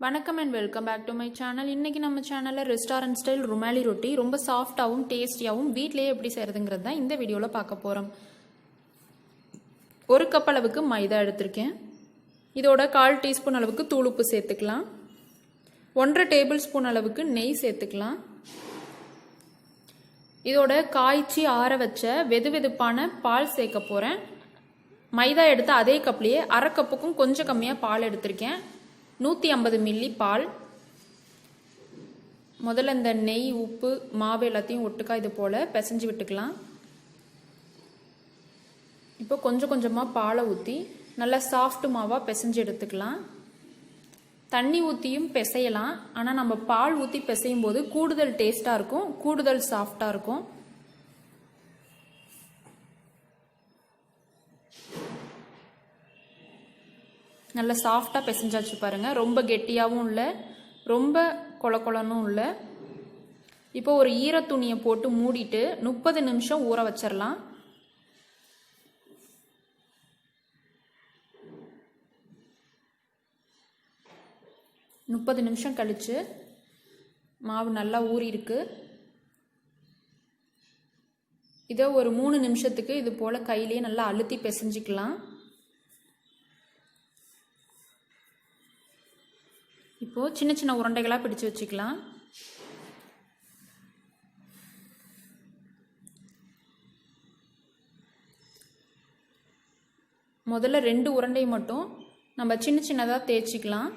வணக்கம் and welcome back to my channel. இன்னைக்கு நம்ம சேனல்ல ரெஸ்டாரன்ட் ஸ்டைல் ருமாலி ரொட்டி ரொம்ப சாஃப்டாவும் டேஸ்டியாவும் வீட்லயே எப்படி செய்யறதுங்கிறது தான் இந்த வீடியோல பார்க்க போறோம். ஒரு கப் அளவுக்கு மைதா எடுத்துர்க்கேன். இதோட 1/4 டீஸ்பூன் அளவுக்கு தூள் உப்பு சேர்த்துக்கலாம். 1/2 டேபிள்ஸ்பூன் அளவுக்கு நெய் சேர்த்துக்கலாம். இதோட காய்ச்சி ஆற வச்ச வெதுவெதுப்பான பால் சேர்க்க போறேன். மைதா எடுத்து அதே கப்லயே 1/2 கப்புக்கும் கொஞ்சம் கம்மியா பால் எடுத்துர்க்கேன். 150 மில்லி பால். முதல்ல இந்த நெய் உப்பு மாவு எல்லாத்தையும் ஒட்டுக்கா இது போல பிசைஞ்சு விட்டுக்கலாம். இப்போ கொஞ்சம் கொஞ்சமாக பாலை ஊற்றி நல்லா சாஃப்ட் மாவாக பிசைஞ்சு எடுத்துக்கலாம். தண்ணி ஊற்றியும் பிசையலாம், ஆனால் நம்ம பால் ஊற்றி பிசையும் போது கூடுதல் டேஸ்டாக இருக்கும், கூடுதல் சாஃப்டாக இருக்கும். நல்லா சாஃப்டாக பிசைஞ்சாச்சு பாருங்க. ரொம்ப கெட்டியாகவும் இல்லை, ரொம்ப கொல கொலனும் இல்லை. இப்போ ஒரு ஈர துணியை போட்டு மூடிட்டு 30 நிமிஷம் ஊற வச்சிடலாம். முப்பது நிமிஷம் கழிச்சு மாவு நல்லா ஊறி இருக்கு. இதை ஒரு 3 நிமிஷத்துக்கு இது போல கையிலேயே நல்லா அழுத்தி பிசைஞ்சிக்கலாம். இப்போ சின்ன சின்ன உருண்டைகளாக பிடிச்சு வச்சுக்கலாம். முதல்ல 2 உருண்டை மட்டும் நம்ம சின்ன சின்னதாக தேய்ச்சிக்கலாம்.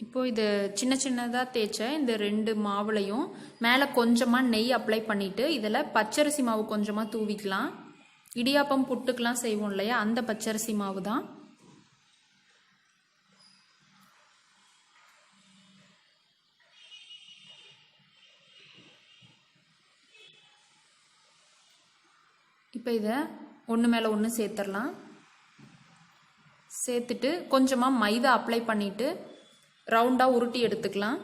இப்போ இது சின்ன சின்னதாக தேய்ச்ச இந்த 2 மாவுலையும் மேலே கொஞ்சமாக நெய் அப்ளை பண்ணிட்டு இதில் பச்சரிசி மாவு கொஞ்சமாக தூவிக்கலாம். இடியாப்பம் புட்டுக்கெலாம் செய்வோம் இல்லையா, அந்த பச்சரிசி மாவு தான். இப்போ இதை ஒன்று மேலே ஒன்று சேர்த்துடலாம். சேர்த்துட்டு கொஞ்சமாக மைதா அப்ளை பண்ணிட்டு ரவுண்டாக உருட்டி எடுத்துக்கலாம்.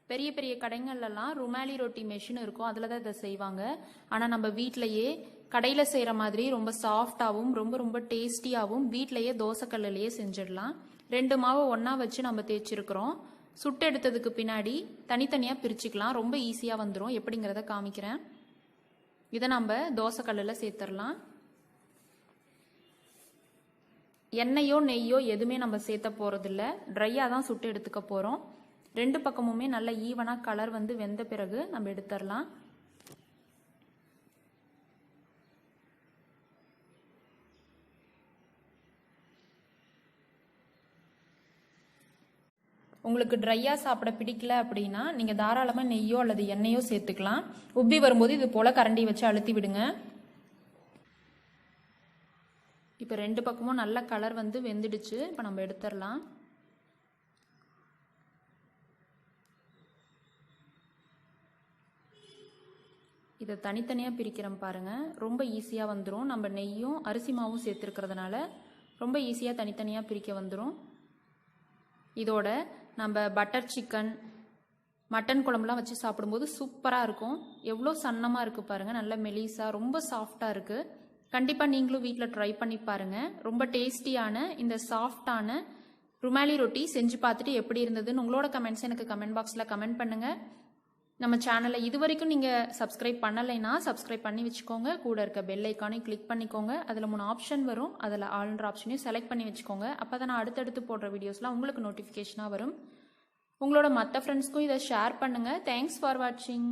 பெரிய பெரிய கடைகள்லாம் ருமாலி ரொட்டி மெஷின் இருக்கும், அதில் தான் இதை செய்வாங்க. ஆனால் நம்ம வீட்டிலையே கடையில் செய்கிற மாதிரி ரொம்ப சாஃப்டாகவும் ரொம்ப ரொம்ப டேஸ்டியாகவும் வீட்டிலையே தோசைக்கல்லையே செஞ்சிடலாம். 2 மாவை ஒன்றா வச்சு நம்ம தேய்ச்சிருக்கிறோம். சுட்டு எடுத்ததுக்கு பின்னாடி தனித்தனியாக பிரிச்சுக்கலாம். ரொம்ப ஈஸியாக வந்துடும். எப்படிங்கிறத காமிக்கிறேன். இதை நம்ம தோசைக்கல்லில் சேர்த்துடலாம். எண்ணெயோ நெய்யோ எதுவுமே நம்ம சேர்த்த போகிறதில்ல, ட்ரையாக தான் சுட்டு எடுத்துக்க போகிறோம். 2 பக்கமுமே நல்ல ஈவனாக கலர் வந்து வெந்த பிறகு நம்ம எடுத்துடலாம். உங்களுக்கு ட்ரையாக சாப்பிட பிடிக்கல அப்படின்னா நீங்கள் தாராளமாக நெய்யோ அல்லது எண்ணெயோ சேர்த்துக்கலாம். உப்பி வரும்போது இது போல் கரண்டி வச்சு அழுத்தி விடுங்க. இப்போ 2 பக்கமும் நல்ல கலர் வந்து வெந்துடுச்சு. இப்போ நம்ம எடுத்துடலாம். இதை தனித்தனியாக பிரிக்கிறோம் பாருங்கள். ரொம்ப ஈஸியாக வந்துடும். நம்ம நெய்யும் அரிசி மாவும் சேர்த்துருக்கிறதுனால ரொம்ப ஈஸியாக தனித்தனியாக பிரிக்க வந்துடும். இதோட நம்ம பட்டர் சிக்கன் மட்டன் குழம்புலாம் வச்சு சாப்பிடும்போது சூப்பராக இருக்கும். எவ்வளோ சன்னமாக இருக்குது பாருங்கள், நல்ல மெலிசாக ரொம்ப சாஃப்டாக இருக்குது. கண்டிப்பாக நீங்களும் வீட்டில் ட்ரை பண்ணி பாருங்கள். ரொம்ப டேஸ்டியான இந்த சாஃப்டான ருமாலி ரொட்டி செஞ்சு பார்த்துட்டு எப்படி இருந்ததுன்னு உங்களோட கமெண்ட்ஸ் எனக்கு கமெண்ட் பாக்ஸில் கமெண்ட் பண்ணுங்கள். நம்ம சேனலை இது வரைக்கும் நீங்கள் சப்ஸ்கிரைப் பண்ணலைன்னா சப்ஸ்கிரைப் பண்ணி வச்சுக்கோங்க. கூட இருக்க பெல் ஐக்கானையும் கிளிக் பண்ணிக்கோங்க. அதில் 3 ஆப்ஷன் வரும், அதில் ஆல்ன்ற ஆப்ஷனையும் செலக்ட் பண்ணி வச்சுக்கோங்க. அப்போ தான் நான் அடுத்தடுத்து போடுற வீடியோஸ்லாம் உங்களுக்கு நோட்டிஃபிகேஷனாக வரும். உங்களோட மற்ற ஃப்ரெண்ட்ஸ்க்கும் இதை ஷேர் பண்ணுங்கள். தேங்க்ஸ் ஃபார் வாட்சிங்.